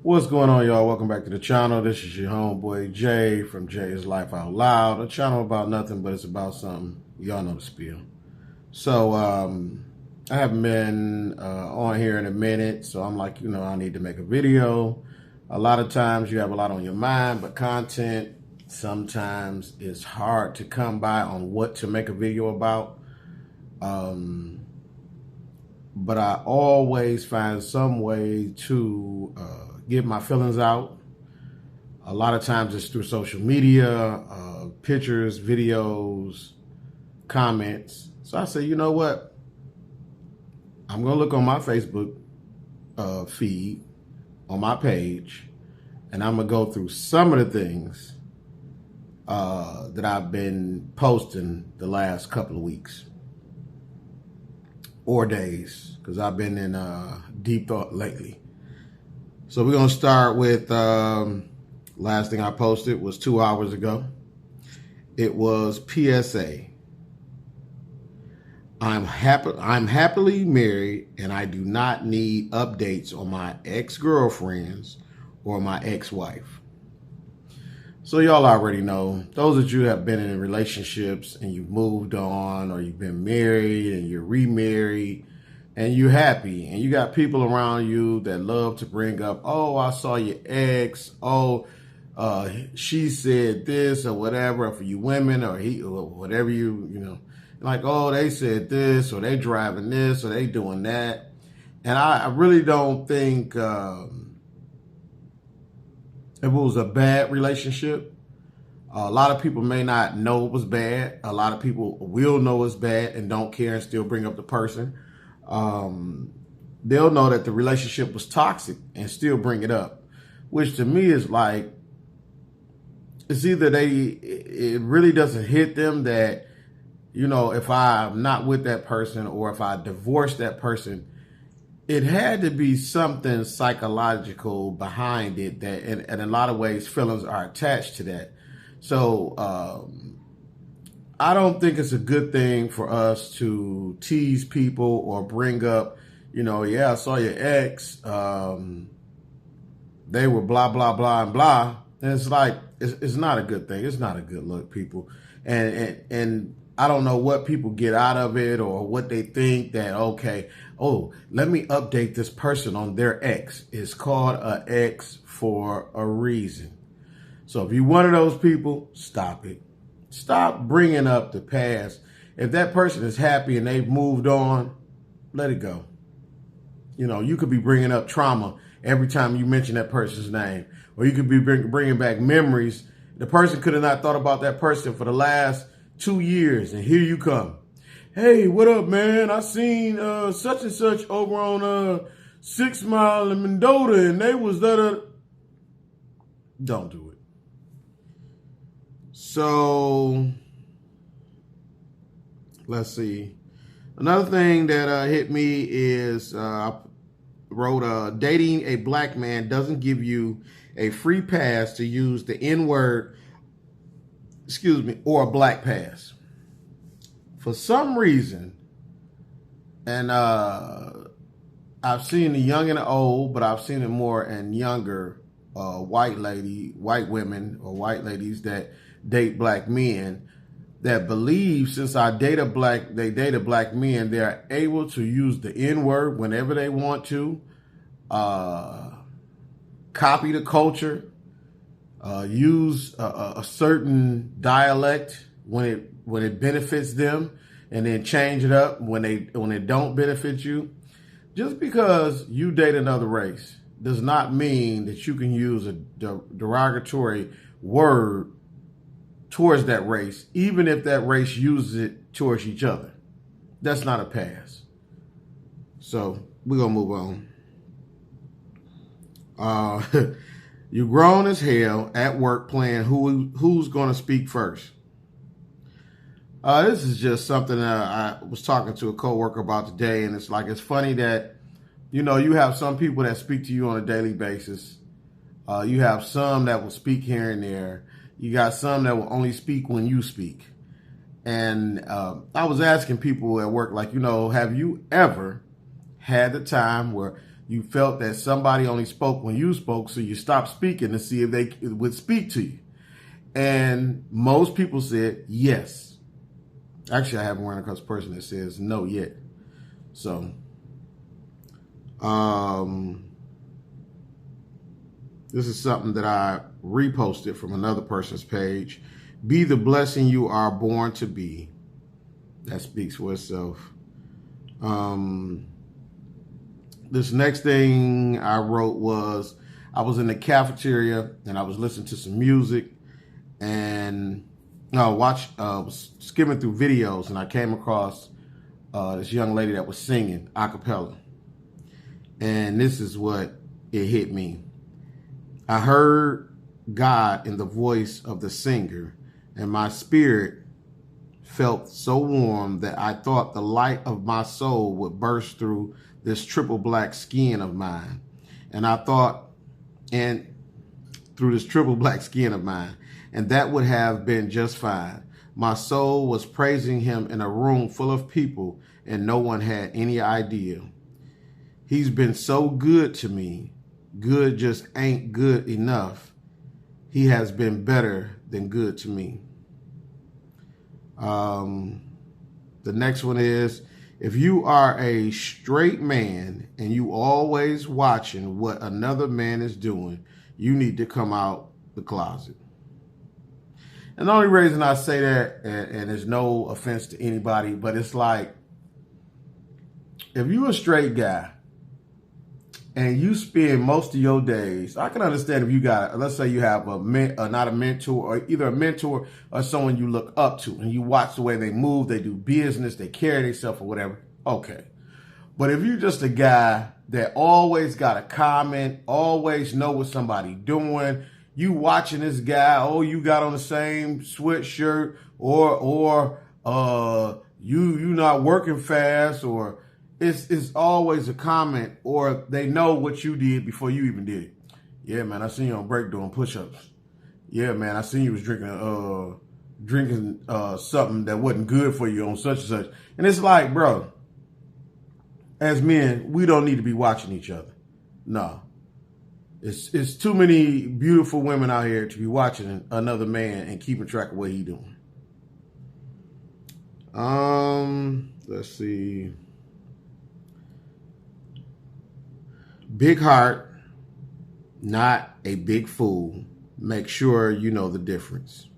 What's going on, y'all? Welcome back to the channel. This is your homeboy Jay from Jay's Life Out Loud, a channel about nothing, but it's about something. Y'all know the spiel. So, I haven't been on here in a minute, so I'm like, I need to make a video. A lot of times you have a lot on your mind, but content sometimes is hard to come by on what to make a video about. But I always find some way to get my feelings out. A lot of times it's through social media, pictures, videos, comments. So I say, you know what? I'm going to look on my Facebook feed, on my page, and I'm going to go through some of the things that I've been posting the last couple of weeks or days, because I've been in deep thought lately. So we're going to start with last thing I posted was 2 hours ago. It was PSA. I'm happily married, and I do not need updates on my ex-girlfriends or my ex-wife. So y'all already know, those of you who have been in relationships and you've moved on, or you've been married and you're remarried and you're happy, and you got people around you that love to bring up, oh, I saw your ex, oh, she said this or whatever, for you women, or he, or whatever like, oh, they said this, or they driving this, or they doing that. And I really don't think if it was a bad relationship, a lot of people may not know it was bad. A lot of people will know it's bad and don't care and still bring up the person. They'll know that the relationship was toxic and still bring it up, which to me is like, it's either it really doesn't hit them that, if I'm not with that person, or if I divorce that person, it had to be something psychological behind it, that in a lot of ways feelings are attached to that. So I don't think it's a good thing for us to tease people or bring up, yeah, I saw your ex, they were blah, blah, blah, and blah. And it's like, it's not a good thing. It's not a good look, people. And I don't know what people get out of it, or what they think that, okay, oh, let me update this person on their ex. It's called an ex for a reason. So if you're one of those people, stop it. Stop bringing up the past. If that person is happy and they've moved on, let it go. You could be bringing up trauma every time you mention that person's name, or you could be bringing back memories. The person could have not thought about that person for the last 2 years, and here you come. Hey, what up, man? I seen such and such over on 6 Mile in Mendota, and they was that. Don't do it. So let's see. Another thing that hit me is I wrote, dating a black man doesn't give you a free pass to use the N-word, or a black pass. For some reason, and I've seen the young and the old, but I've seen it more in younger white women or white ladies that date black men, that believe since they date a black men, they're able to use the N-word whenever they want to, copy the culture, use a certain dialect when it benefits them, and then change it up when it don't benefit you. Just because you date another race does not mean that you can use a derogatory word towards that race, even if that race uses it towards each other. That's not a pass. So we're gonna move on. You're grown as hell at work playing who's gonna speak first. This is just something that I was talking to a coworker about today, and it's funny that, you have some people that speak to you on a daily basis. You have some that will speak here and there. You got some that will only speak when you speak. And I was asking people at work, have you ever had the time where You felt that somebody only spoke when you spoke, so you stopped speaking to see if they would speak to you. And most people said yes. Actually, I haven't run across a person that says no yet. So, this is something that I reposted from another person's page. Be the blessing you are born to be. That speaks for itself. This next thing I wrote was, I was in the cafeteria and I was listening to some music, and I was skimming through videos, and I came across this young lady that was singing a cappella. And this is what it hit me. I heard God in the voice of the singer, and my spirit felt so warm that I thought the light of my soul would burst through this triple black skin of mine. And through this triple black skin of mine, and that would have been just fine. My soul was praising him in a room full of people, and no one had any idea. He's been so good to me. Good just ain't good enough. He has been better than good to me. The next one is, if you are a straight man and you always watching what another man is doing, you need to come out the closet. And the only reason I say that, and there's no offense to anybody, but it's like, if you a straight guy and you spend most of your days, I can understand if you got, let's say you have not a mentor, or either a mentor or someone you look up to, and you watch the way they move, they do business, they carry themselves or whatever. Okay. But if you're just a guy that always got a comment, always know what somebody doing, you watching this guy, oh, you got on the same sweatshirt, or you not working fast, or it's always a comment, or they know what you did before you even did it. Yeah, man, I seen you on break doing push-ups. Yeah, man, I seen you was drinking something that wasn't good for you on such and such. And it's like, bro, as men, we don't need to be watching each other. No. It's too many beautiful women out here to be watching another man and keeping track of what he doing. Let's see. Big heart, not a big fool. Make sure you know the difference.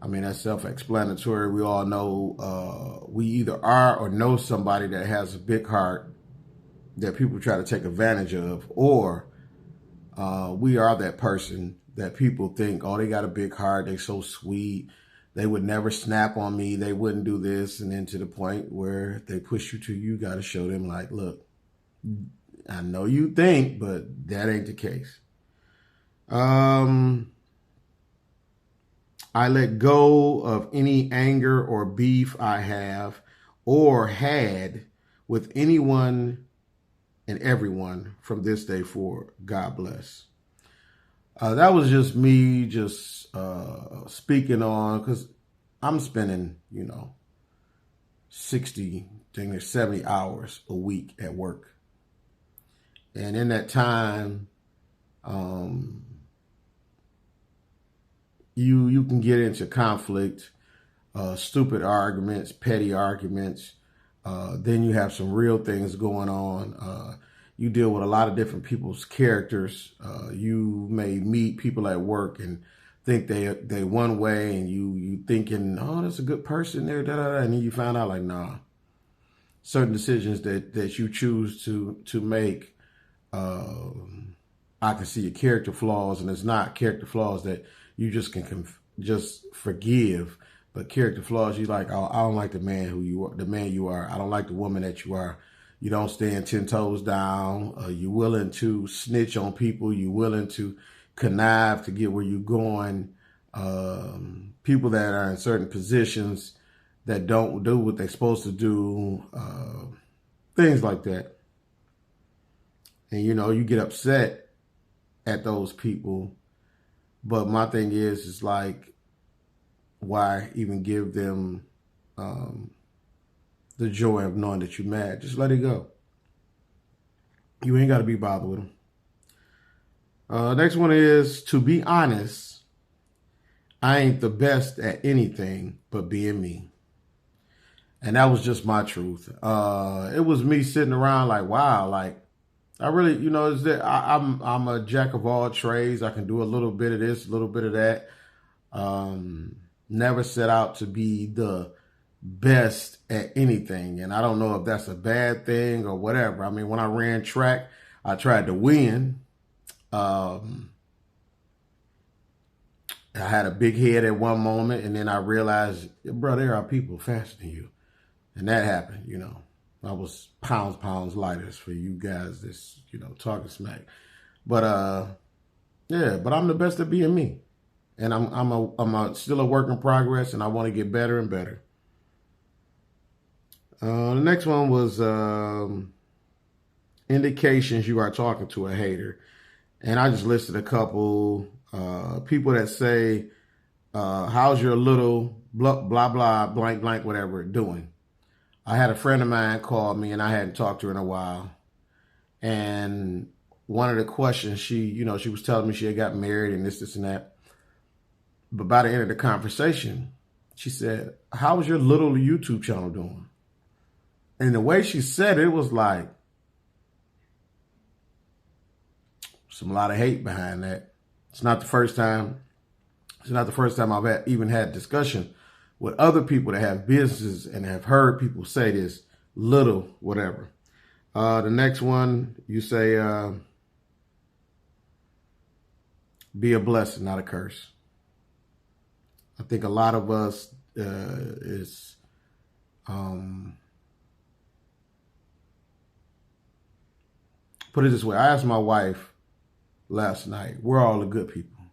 I mean, that's self-explanatory. We all know we either are or know somebody that has a big heart that people try to take advantage of, or we are that person that people think, oh, they got a big heart, they so sweet, they would never snap on me, they wouldn't do this, and then to the point where they push you to, you got to show them like, look, I know you think, but that ain't the case. I let go of any anger or beef I have or had with anyone and everyone from this day forward. God bless. That was just me speaking on, because I'm spending, 60, 70 hours a week at work. And in that time, you can get into conflict, stupid arguments, petty arguments. Then you have some real things going on. You deal with a lot of different people's characters. You may meet people at work and think they one way, and you thinking, oh, that's a good person there, and then you find out like, nah. Certain decisions that you choose to make, I can see your character flaws, and it's not character flaws that you just can just forgive, but character flaws you like, oh, I don't like the man you are. I don't like the woman that you are. You don't stand 10 toes down. You're willing to snitch on people. You're willing to connive to get where you're going. People that are in certain positions that don't do what they're supposed to do. Things like that. And, you get upset at those people. But my thing is like, why even give them the joy of knowing that you're mad? Just let it go. You ain't got to be bothered with them. Next one is, to be honest, I ain't the best at anything but being me. And that was just my truth. It was me sitting around like, wow, like I really, is that I'm a jack of all trades. I can do a little bit of this, a little bit of that. Never set out to be the best at anything. And I don't know if that's a bad thing or whatever. I mean, when I ran track, I tried to win. I had a big head at one moment, and then I realized, bro, there are people faster than you. And that happened, I was pounds lighter for you guys that's, talking smack. But yeah, but I'm the best at being me. And I'm still a work in progress, and I want to get better and better. The next one was indications you are talking to a hater. And I just listed a couple people that say, how's your little blah, blah, blah, blank, blank, whatever doing? I had a friend of mine call me, and I hadn't talked to her in a while. And one of the questions, she was telling me she had got married and this and that. But by the end of the conversation, she said, how's your little YouTube channel doing? And the way she said it was like, a lot of hate behind that. It's not the first time I've even had discussion with other people that have businesses and have heard people say this, little whatever. The next one, you say, be a blessing, not a curse. I think a lot of us put it this way. I asked my wife last night, where are all the good people?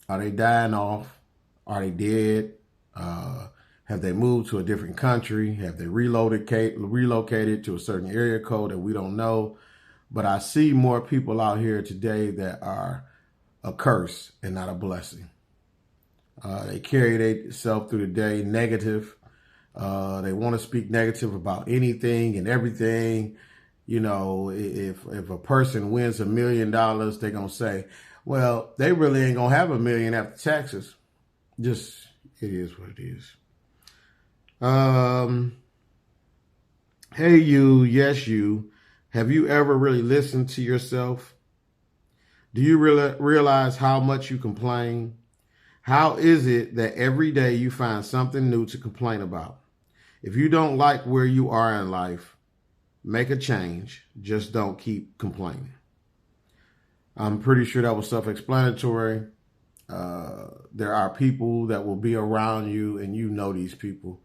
Are they dying off? Are they dead? Have they moved to a different country? Have they relocated to a certain area code that we don't know? But I see more people out here today that are a curse and not a blessing. They carry themselves through the day negative. They want to speak negative about anything and everything. If a person wins $1 million, they're going to say, well, they really ain't going to have $1 million after taxes. Just, it is what it is. Hey, you, yes, you. Have you ever really listened to yourself? Do you realize how much you complain? How is it that every day you find something new to complain about? If you don't like where you are in life, make a change. Just don't keep complaining. I'm pretty sure that was self-explanatory. There are people that will be around you, and you know these people.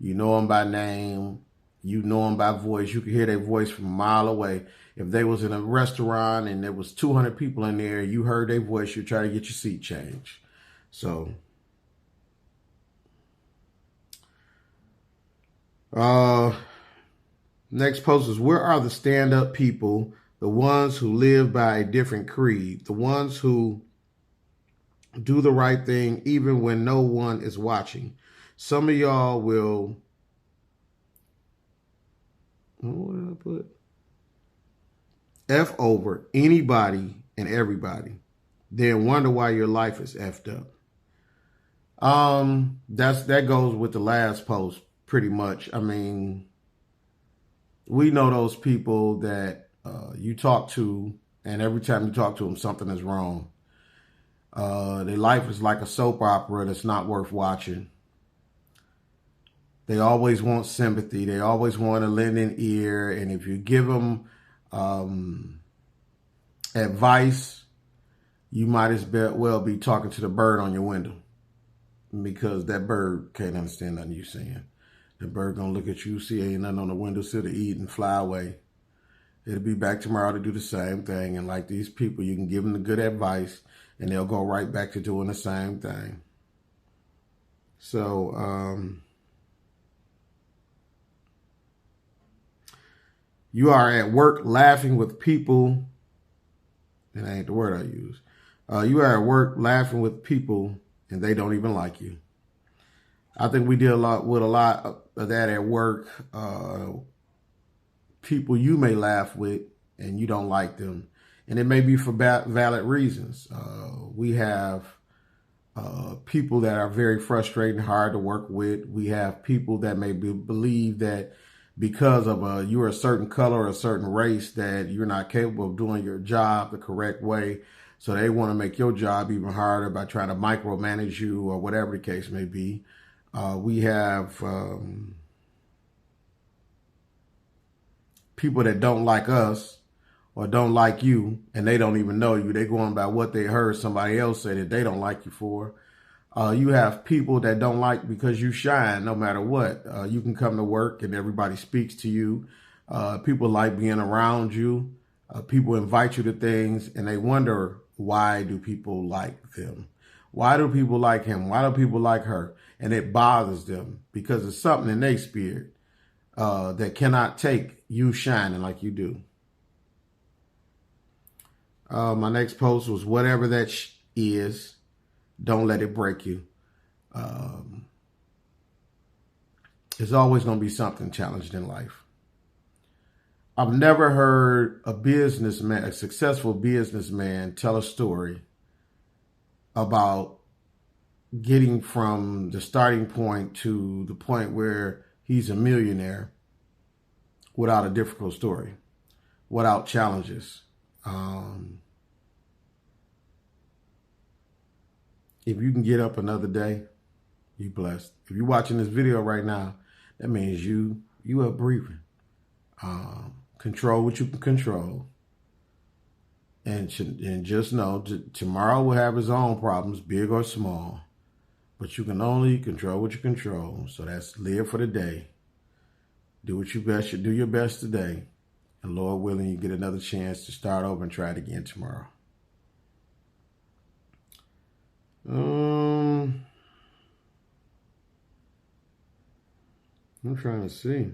You know them by name. You know them by voice. You can hear their voice from a mile away. If they was in a restaurant and there was 200 people in there, you heard their voice, you try to get your seat changed. So, next post is, where are the stand-up people, the ones who live by a different creed, the ones who do the right thing even when no one is watching? Some of y'all will, what did I put? F over anybody and everybody, then wonder why your life is effed up. That goes with the last post pretty much. I mean, we know those people that you talk to, and every time you talk to them, something is wrong. Their life is like a soap opera that's not worth watching. They always want sympathy. They always want to lend an ear. And if you give them advice, you might as well be talking to the bird on your window, because that bird can't understand nothing you're saying. The bird gonna look at you, see ain't nothing on the windowsill to eat, and fly away. It'll be back tomorrow to do the same thing. And like these people, you can give them the good advice, and they'll go right back to doing the same thing. So, you are at work laughing with people, and that ain't the word I use. You are at work laughing with people, and they don't even like you. I think we deal with a lot of that at work. people you may laugh with and you don't like them. And it may be for valid reasons. We have people that are very frustrating, hard to work with. We have people that may believe that because of you're a certain color or a certain race that you're not capable of doing your job the correct way. So they want to make your job even harder by trying to micromanage you or whatever the case may be. We have people that don't like us or don't like you, and they don't even know you. They're going by what they heard somebody else say that they don't like you for. You have people that don't like because you shine no matter what. You can come to work and everybody speaks to you. People like being around you. People invite you to things and they wonder, why do people like them? Why do people like him? Why do people like her? And it bothers them because it's something in their spirit that cannot take you shining like you do. My next post was, whatever that is, don't let it break you. There's always going to be something challenged in life. I've never heard a successful businessman, tell a story about getting from the starting point to the point where he's a millionaire without a difficult story, without challenges. If you can get up another day, you blessed. If you're watching this video right now, that means you are breathing. Control what you can control. And just know, tomorrow will have its own problems, big or small. But you can only control what you control. So that's live for the day. Do what you best. You do your best today. And Lord willing, you get another chance to start over and try it again tomorrow. I'm trying to see.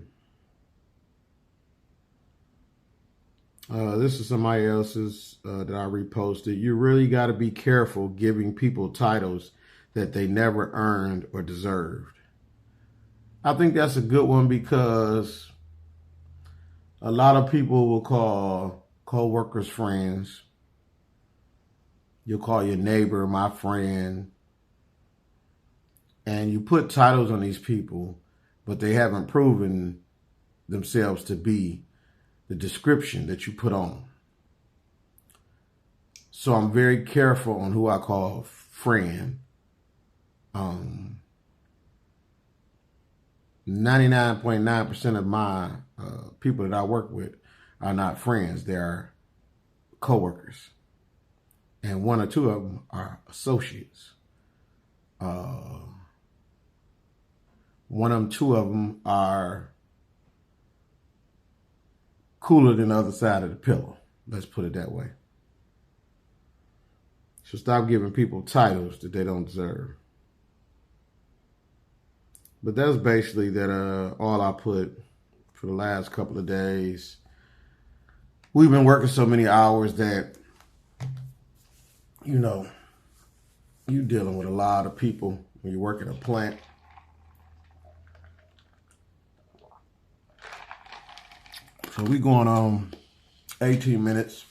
This is somebody else's that I reposted. You really got to be careful giving people titles that they never earned or deserved. I think that's a good one because a lot of people will call co-workers friends. You'll call your neighbor my friend. And you put titles on these people, but they haven't proven themselves to be the description that you put on. So I'm very careful on who I call friend. 99.9% of my people that I work with are not friends. They are coworkers. And one or two of them are associates. Two of them are cooler than the other side of the pillow. Let's put it that way. So stop giving people titles that they don't deserve. But that's basically all I put for the last couple of days. We've been working so many hours that, you're dealing with a lot of people when you work at a plant. So we going on 18 minutes.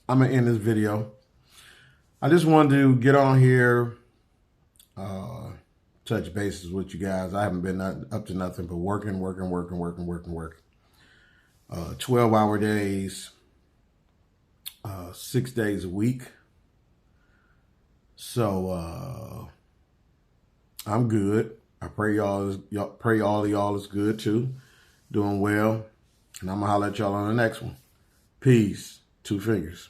I'm going to end this video. I just wanted to get on here, touch bases with you guys. I haven't been up to nothing but working. 12-hour days, 6 days a week. So I'm good. I pray all of y'all is good too, doing well. And I'm gonna holler at y'all on the next one. Peace. 2 fingers.